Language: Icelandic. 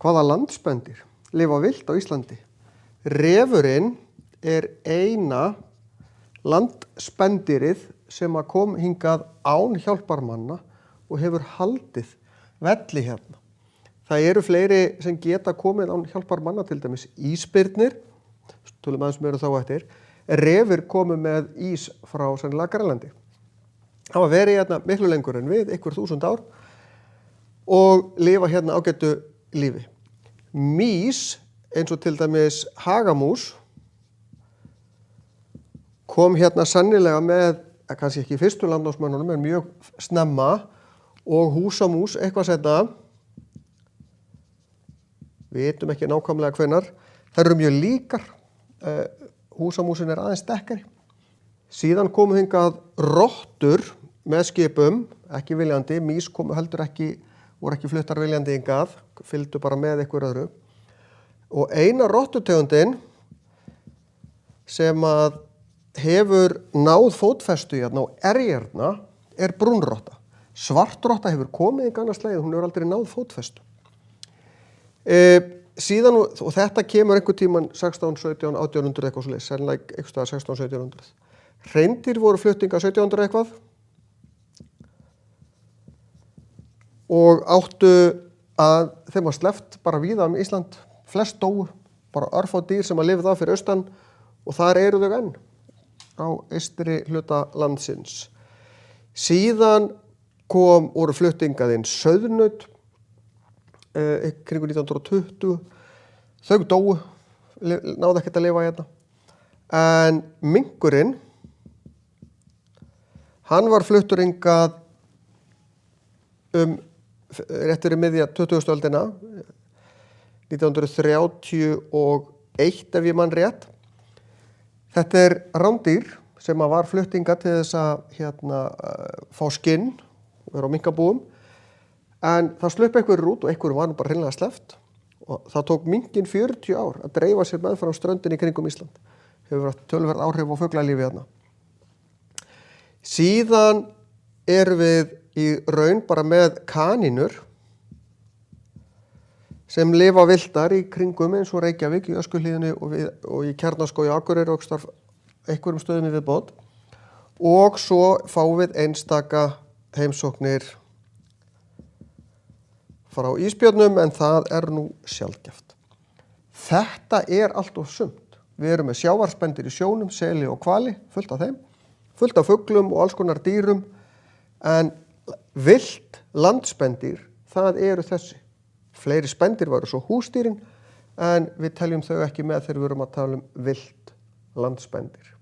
Hvaða landspendýr lifa villt á Íslandi? Refurinn eina landspendýrið sem kom hingað án hjálparmanna og hefur haldið velli hérna. Það eru fleiri sem geta komið án hjálparmanna, til dæmis ísbirnir, tölum aðeins meira þá eftir. Refir komu með ís frá sennilega Grænlandi. Það var verið hérna miklu lengur en við, 1000 ár, og lifa hérna ágætu lífi. Mýs, eins og til dæmis hagamús, kom hérna sennilega með, kannski ekki fyrstu landnámsmönnunum, en mjög snemma, og húsamús eitthvað seinna. Við vitum ekki nákvæmlega hvenær. Þær eru mjög líkar. Húsamúsin aðeins dekkari. Síðan komu hingað rottur með skipum, ekki viljandi. Mýs komu heldur ekki, voru ekki fluttar viljandi hingað, fylgdu bara með einhver öðru. Og eina rottutegundin sem að hefur náð fótfestu hérna og hérna brúnrotta. Svartrotta hefur komið í annað slagið, hún hefur aldrei náð fótfestu. Síðan, og þetta kemur einhvern tímann 16, 17, 1800 eitthvað svoleiðis, sennilega eitthvað 16, 1700. Hreindýr voru flutninga 1700 eitthvað og áttu að þeim var sleppt bara víða Ísland. Flest dóu, bara örfá dýr sem að lifa það fyrir austan, og þar eru þau enn á eystri hluta landsins. Síðan voru fluttingað inn sauðnaut kringu 1920. Þau dóu, náðu ekkert að lifa hérna. En minkurinn, hann var fluttur hingað rétt fyrir miðja 20. öldina, 1931 ef ég man rétt. Þetta rándýr sem var flutt hingað til þess að fá skinn og vera á minkabúum. En það slupp einhverjur út og einhverjum var nú bara hreinlega sleppt. Og það tók minkinn 40 ár að dreifa sér meðfram ströndinni í kringum Ísland. Hefur haft töluverð áhrif á fuglalífi hérna. Síðan erum við í raun bara með kanínur sem lifa villtar í kringum eins og Reykjavík í Öskjuhlíðinni og í Kjarnaskógi á Akureyri og einhverjum stöðum í viðbót. Og svo fáum við einstaka heimsóknir frá ísbjörnum, en það nú sjaldgæft. Þetta allt of sumt. Við erum með sjávarspendýr í sjónum, seli og hvali, fullt af þeim, fullt af fuglum og alls konar dýrum, en villt landspendýr, það eru þessi. Fleiri spendýr væru svo húsdýrin, en við teljum þau ekki með þegar við erum að tala villt landspendýr.